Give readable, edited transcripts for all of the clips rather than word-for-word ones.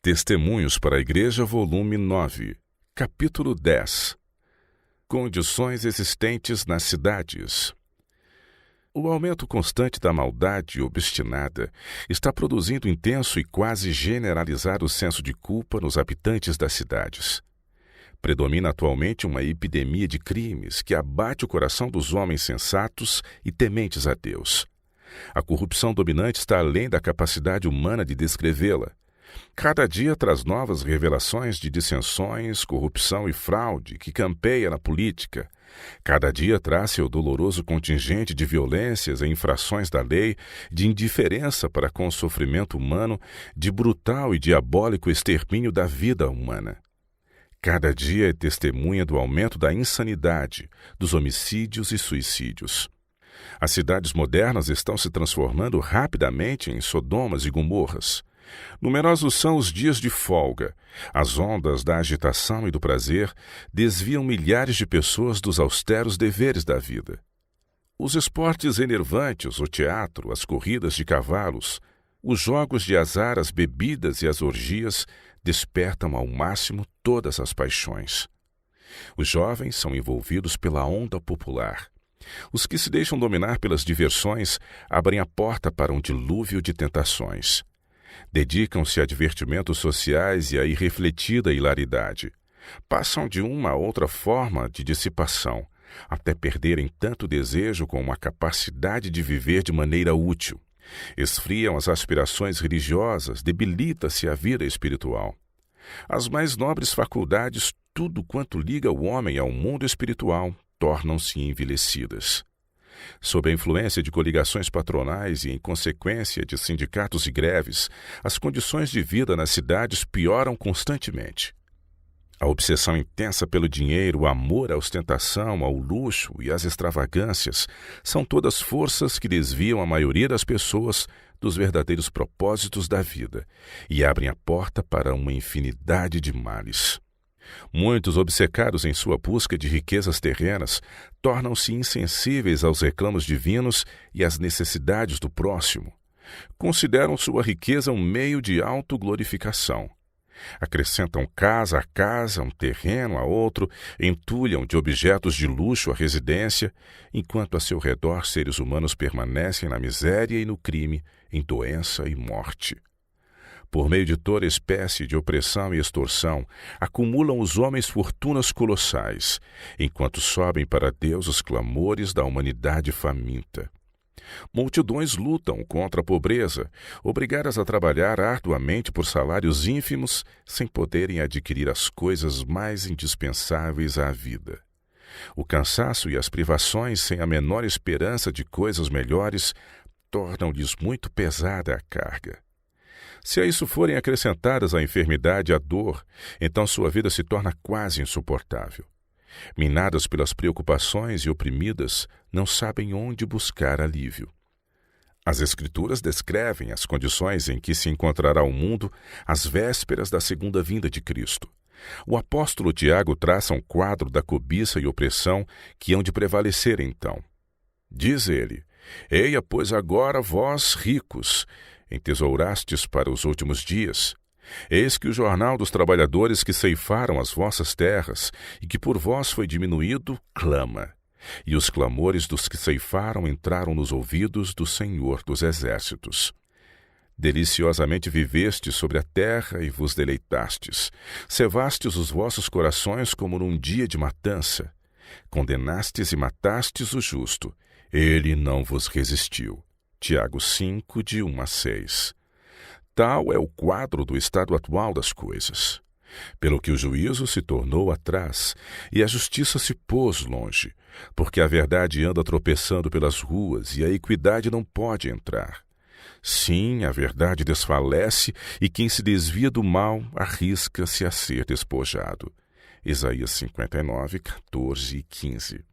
Testemunhos para a Igreja, volume 9, capítulo 10. Condições existentes nas cidades. O aumento constante da maldade obstinada está produzindo intenso e quase generalizado senso de culpa nos habitantes das cidades. Predomina atualmente uma epidemia de crimes que abate o coração dos homens sensatos e tementes a Deus. A corrupção dominante está além da capacidade humana de descrevê-la. Cada dia traz novas revelações de dissensões, corrupção e fraude que campeia na política. Cada dia traz seu doloroso contingente de violências e infrações da lei, de indiferença para com o sofrimento humano, de brutal e diabólico extermínio da vida humana. Cada dia é testemunha do aumento da insanidade, dos homicídios e suicídios. As cidades modernas estão se transformando rapidamente em Sodomas e Gomorras. Numerosos são os dias de folga. As ondas da agitação e do prazer desviam milhares de pessoas dos austeros deveres da vida. Os esportes enervantes, o teatro, as corridas de cavalos, os jogos de azar, as bebidas e as orgias despertam ao máximo todas as paixões. Os jovens são envolvidos pela onda popular. Os que se deixam dominar pelas diversões abrem a porta para um dilúvio de tentações. Dedicam-se a divertimentos sociais e a irrefletida hilaridade. Passam de uma a outra forma de dissipação, até perderem tanto desejo como a capacidade de viver de maneira útil. Esfriam as aspirações religiosas, debilita-se a vida espiritual. As mais nobres faculdades, tudo quanto liga o homem ao mundo espiritual, tornam-se envelhecidas. Sob a influência de coligações patronais e em consequência de sindicatos e greves, as condições de vida nas cidades pioram constantemente. A obsessão intensa pelo dinheiro, o amor à ostentação, ao luxo e às extravagâncias são todas forças que desviam a maioria das pessoas dos verdadeiros propósitos da vida e abrem a porta para uma infinidade de males. Muitos, obcecados em sua busca de riquezas terrenas, tornam-se insensíveis aos reclamos divinos e às necessidades do próximo. Consideram sua riqueza um meio de autoglorificação. Acrescentam casa a casa, um terreno a outro, entulham de objetos de luxo a residência, enquanto a seu redor seres humanos permanecem na miséria e no crime, em doença e morte. Por meio de toda espécie de opressão e extorsão, acumulam os homens fortunas colossais, enquanto sobem para Deus os clamores da humanidade faminta. Multidões lutam contra a pobreza, obrigadas a trabalhar arduamente por salários ínfimos, sem poderem adquirir as coisas mais indispensáveis à vida. O cansaço e as privações, sem a menor esperança de coisas melhores, tornam-lhes muito pesada a carga. Se a isso forem acrescentadas a enfermidade e a dor, então sua vida se torna quase insuportável. Minadas pelas preocupações e oprimidas, não sabem onde buscar alívio. As Escrituras descrevem as condições em que se encontrará o mundo às vésperas da segunda vinda de Cristo. O apóstolo Tiago traça um quadro da cobiça e opressão que hão de prevalecer então. Diz ele: Eia, pois agora vós, ricos, entesourastes para os últimos dias. Eis que o jornal dos trabalhadores que ceifaram as vossas terras e que por vós foi diminuído, clama. E os clamores dos que ceifaram entraram nos ouvidos do Senhor dos Exércitos. Deliciosamente vivestes sobre a terra e vos deleitastes. Cevastes os vossos corações como num dia de matança. Condenastes e matastes o justo. Ele não vos resistiu. Tiago 5, de 1 a 6. Tal é o quadro do estado atual das coisas. Pelo que o juízo se tornou atrás e a justiça se pôs longe, porque a verdade anda tropeçando pelas ruas e a equidade não pode entrar. Sim, a verdade desfalece e quem se desvia do mal arrisca-se a ser despojado. Isaías 59, 14 e 15.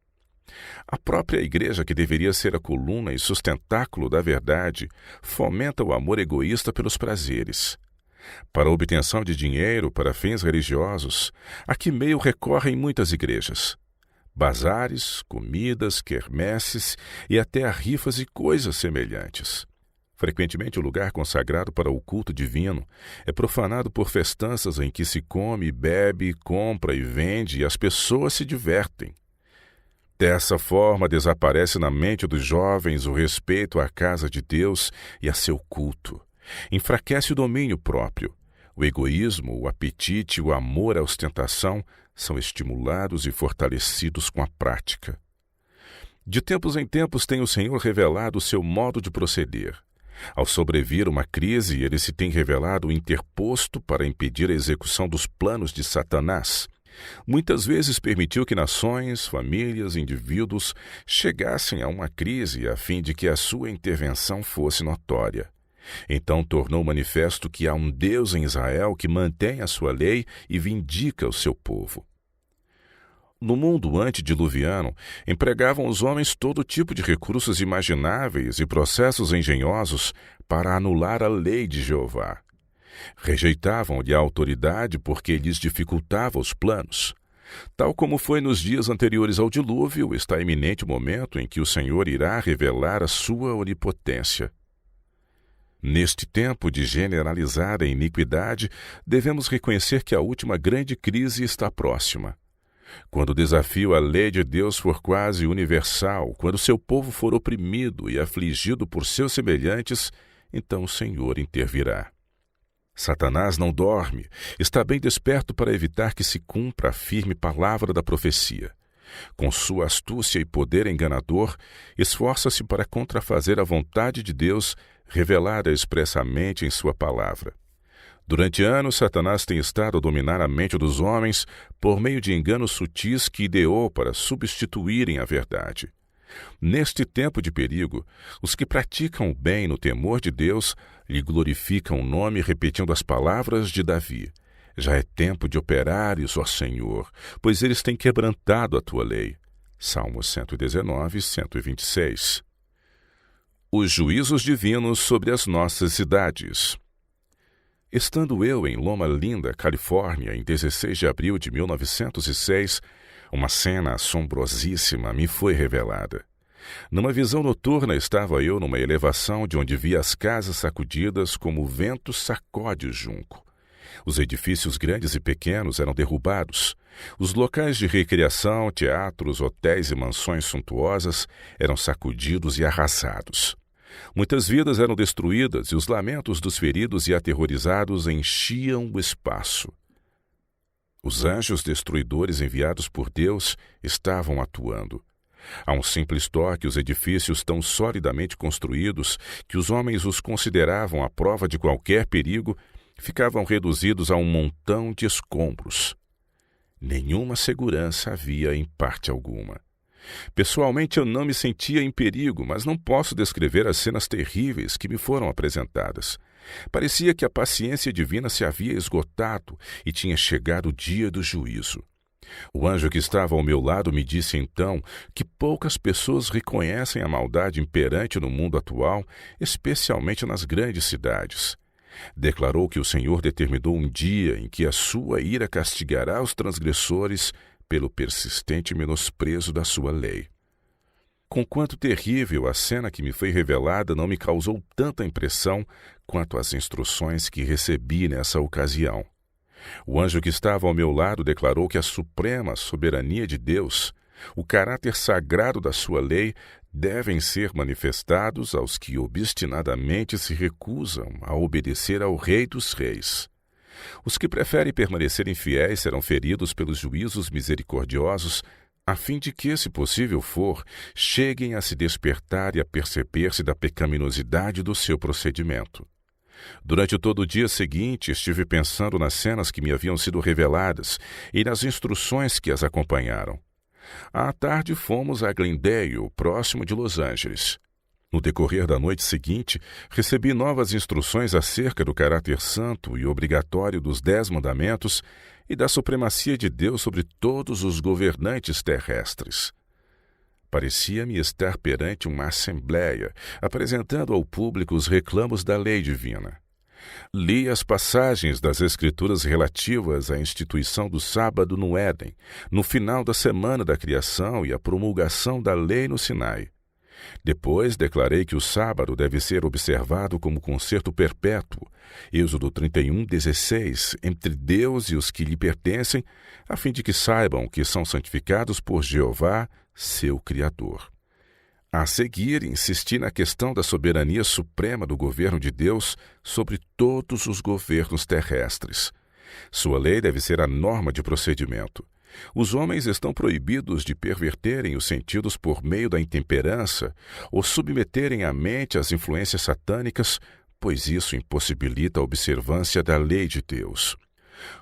A própria igreja, que deveria ser a coluna e sustentáculo da verdade, fomenta o amor egoísta pelos prazeres. Para a obtenção de dinheiro para fins religiosos, a que meio recorrem muitas igrejas? Bazares, comidas, quermesses e até a rifas e coisas semelhantes. Frequentemente, o lugar consagrado para o culto divino é profanado por festanças em que se come, bebe, compra e vende e as pessoas se divertem. Dessa forma, desaparece na mente dos jovens o respeito à casa de Deus e a seu culto. Enfraquece o domínio próprio. O egoísmo, o apetite e o amor à ostentação são estimulados e fortalecidos com a prática. De tempos em tempos tem o Senhor revelado o seu modo de proceder. Ao sobrevir uma crise, ele se tem revelado interposto para impedir a execução dos planos de Satanás. Muitas vezes permitiu que nações, famílias, indivíduos chegassem a uma crise a fim de que a sua intervenção fosse notória. Então tornou manifesto que há um Deus em Israel que mantém a sua lei e vindica o seu povo. No mundo antediluviano, empregavam os homens todo tipo de recursos imagináveis e processos engenhosos para anular a lei de Jeová. Rejeitavam-lhe a autoridade porque lhes dificultava os planos. Tal como foi nos dias anteriores ao dilúvio, está iminente o momento em que o Senhor irá revelar a sua onipotência. Neste tempo de generalizada iniquidade, devemos reconhecer que a última grande crise está próxima. Quando o desafio à lei de Deus for quase universal, quando seu povo for oprimido e afligido por seus semelhantes, então o Senhor intervirá. Satanás não dorme, está bem desperto para evitar que se cumpra a firme palavra da profecia. Com sua astúcia e poder enganador, esforça-se para contrafazer a vontade de Deus, revelada expressamente em sua palavra. Durante anos, Satanás tem estado a dominar a mente dos homens por meio de enganos sutis que ideou para substituírem a verdade. Neste tempo de perigo, os que praticam o bem no temor de Deus lhe glorificam o nome repetindo as palavras de Davi. Já é tempo de operares, ó Senhor, pois eles têm quebrantado a tua lei. Salmos 119, 126. Os juízos divinos sobre as nossas cidades. Estando eu em Loma Linda, Califórnia, em 16 de abril de 1906, uma cena assombrosíssima me foi revelada. Numa visão noturna estava eu numa elevação de onde via as casas sacudidas como o vento sacode o junco. Os edifícios grandes e pequenos eram derrubados. Os locais de recreação, teatros, hotéis e mansões suntuosas eram sacudidos e arrasados. Muitas vidas eram destruídas e os lamentos dos feridos e aterrorizados enchiam o espaço. Os anjos destruidores enviados por Deus estavam atuando. A um simples toque, os edifícios tão solidamente construídos que os homens os consideravam à prova de qualquer perigo, ficavam reduzidos a um montão de escombros. Nenhuma segurança havia em parte alguma. Pessoalmente, eu não me sentia em perigo, mas não posso descrever as cenas terríveis que me foram apresentadas. Parecia que a paciência divina se havia esgotado e tinha chegado o dia do juízo. O anjo que estava ao meu lado me disse então que poucas pessoas reconhecem a maldade imperante no mundo atual, especialmente nas grandes cidades. Declarou que o Senhor determinou um dia em que a sua ira castigará os transgressores pelo persistente menosprezo da sua lei. Conquanto terrível, a cena que me foi revelada não me causou tanta impressão quanto as instruções que recebi nessa ocasião. O anjo que estava ao meu lado declarou que a suprema soberania de Deus, o caráter sagrado da sua lei, devem ser manifestados aos que obstinadamente se recusam a obedecer ao Rei dos Reis. Os que preferem permanecer infiéis serão feridos pelos juízos misericordiosos, a fim de que, se possível for, cheguem a se despertar e a perceber-se da pecaminosidade do seu procedimento. Durante todo o dia seguinte, estive pensando nas cenas que me haviam sido reveladas e nas instruções que as acompanharam. À tarde fomos a Glendale, próximo de Los Angeles. No decorrer da noite seguinte, recebi novas instruções acerca do caráter santo e obrigatório dos 10 mandamentos e da supremacia de Deus sobre todos os governantes terrestres. Parecia-me estar perante uma assembleia, apresentando ao público os reclamos da lei divina. Li as passagens das Escrituras relativas à instituição do sábado no Éden, no final da semana da criação e à promulgação da lei no Sinai. Depois declarei que o sábado deve ser observado como concerto perpétuo, Êxodo 31:16, entre Deus e os que lhe pertencem, a fim de que saibam que são santificados por Jeová, seu Criador. A seguir, insisti na questão da soberania suprema do governo de Deus sobre todos os governos terrestres. Sua lei deve ser a norma de procedimento. Os homens estão proibidos de perverterem os sentidos por meio da intemperança ou submeterem a mente às influências satânicas, pois isso impossibilita a observância da lei de Deus.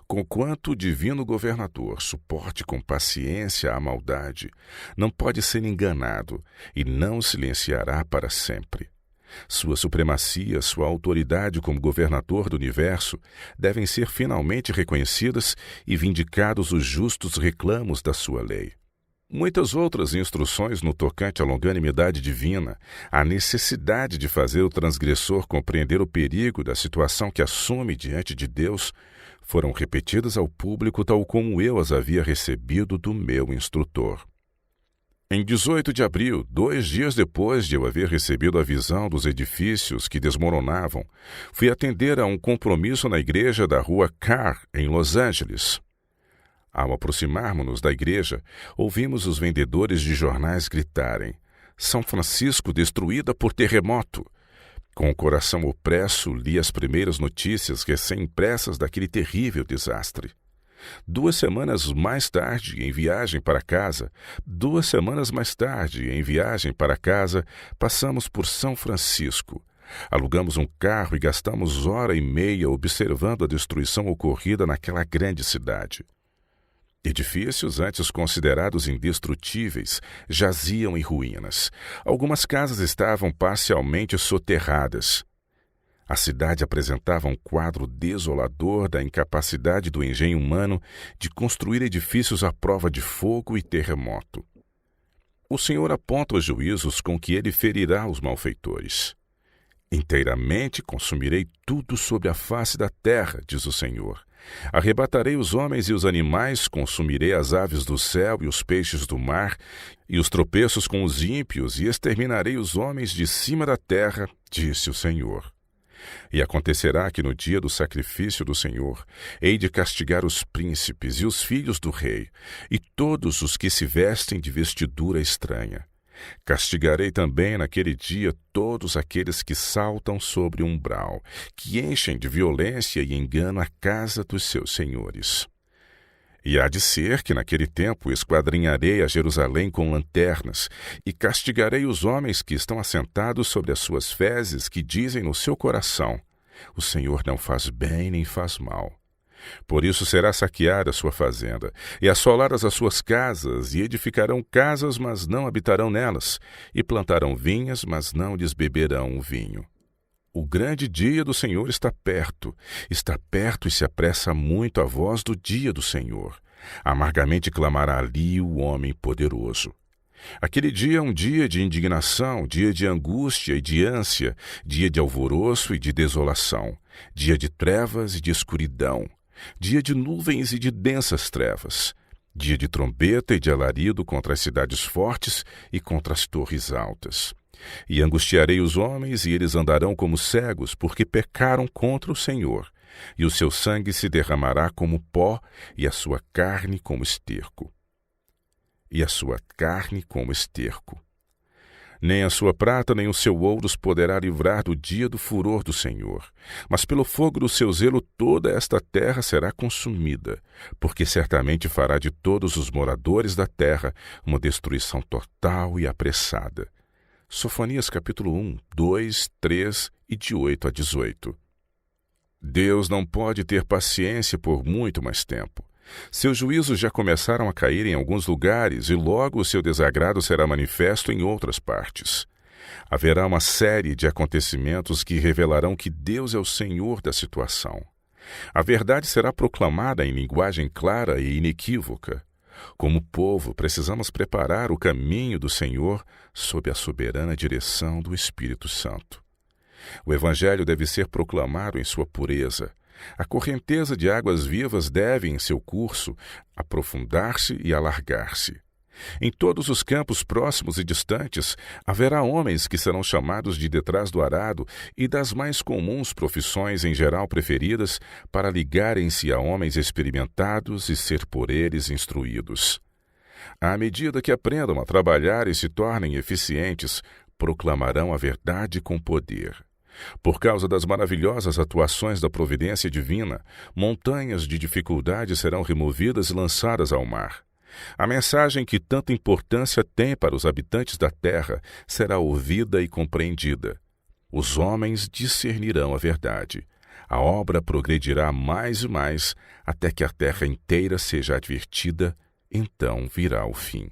Conquanto o divino governador suporte com paciência a maldade, não pode ser enganado e não silenciará para sempre. Sua supremacia, sua autoridade como governador do universo devem ser finalmente reconhecidas e vindicados os justos reclamos da sua lei. Muitas outras instruções no tocante à longanimidade divina, a necessidade de fazer o transgressor compreender o perigo da situação que assume diante de Deus, foram repetidas ao público tal como eu as havia recebido do meu instrutor. Em 18 de abril, 2 dias depois de eu haver recebido a visão dos edifícios que desmoronavam, fui atender a um compromisso na igreja da rua Carr, em Los Angeles. Ao aproximarmos-nos da igreja, ouvimos os vendedores de jornais gritarem: "São Francisco destruída por terremoto!" Com o coração opresso, li as primeiras notícias recém-impressas daquele terrível desastre. 2 semanas mais tarde, em viagem para casa, passamos por São Francisco. Alugamos um carro e gastamos 1h30 observando a destruição ocorrida naquela grande cidade. Edifícios antes considerados indestrutíveis jaziam em ruínas. Algumas casas estavam parcialmente soterradas. A cidade apresentava um quadro desolador da incapacidade do engenho humano de construir edifícios à prova de fogo e terremoto. O Senhor aponta os juízos com que ele ferirá os malfeitores. Inteiramente consumirei tudo sobre a face da terra, diz o Senhor. Arrebatarei os homens e os animais, consumirei as aves do céu e os peixes do mar, e os tropeços com os ímpios, e exterminarei os homens de cima da terra, disse o Senhor. E acontecerá que no dia do sacrifício do Senhor, hei de castigar os príncipes e os filhos do rei, e todos os que se vestem de vestidura estranha. Castigarei também naquele dia todos aqueles que saltam sobre o umbral, que enchem de violência e engano a casa dos seus senhores. E há de ser que naquele tempo esquadrinharei a Jerusalém com lanternas, e castigarei os homens que estão assentados sobre as suas fezes, que dizem no seu coração: o Senhor não faz bem nem faz mal. Por isso será saqueada a sua fazenda, e assoladas as suas casas, e edificarão casas, mas não habitarão nelas, e plantarão vinhas, mas não lhes beberão o vinho. O grande dia do Senhor está perto e se apressa muito a voz do dia do Senhor. Amargamente clamará ali o homem poderoso. Aquele dia é um dia de indignação, dia de angústia e de ânsia, dia de alvoroço e de desolação, dia de trevas e de escuridão, dia de nuvens e de densas trevas, dia de trombeta e de alarido contra as cidades fortes e contra as torres altas. E angustiarei os homens, e eles andarão como cegos, porque pecaram contra o Senhor, e o seu sangue se derramará como pó, e a sua carne como esterco. Nem a sua prata nem o seu ouro os poderá livrar do dia do furor do Senhor. Mas pelo fogo do seu zelo toda esta terra será consumida, porque certamente fará de todos os moradores da terra uma destruição total e apressada. Sofonias capítulo 1, 2, 3 e de 8 a 18. Deus não pode ter paciência por muito mais tempo. Seus juízos já começaram a cair em alguns lugares e logo o seu desagrado será manifesto em outras partes. Haverá uma série de acontecimentos que revelarão que Deus é o Senhor da situação. A verdade será proclamada em linguagem clara e inequívoca. Como povo, precisamos preparar o caminho do Senhor sob a soberana direção do Espírito Santo. O Evangelho deve ser proclamado em sua pureza. A correnteza de águas vivas deve, em seu curso, aprofundar-se e alargar-se. Em todos os campos próximos e distantes, haverá homens que serão chamados de detrás do arado e das mais comuns profissões em geral preferidas para ligarem-se a homens experimentados e ser por eles instruídos. À medida que aprendam a trabalhar e se tornem eficientes, proclamarão a verdade com poder. Por causa das maravilhosas atuações da providência divina, montanhas de dificuldade serão removidas e lançadas ao mar. A mensagem que tanta importância tem para os habitantes da terra será ouvida e compreendida. Os homens discernirão a verdade. A obra progredirá mais e mais até que a terra inteira seja advertida, então virá o fim.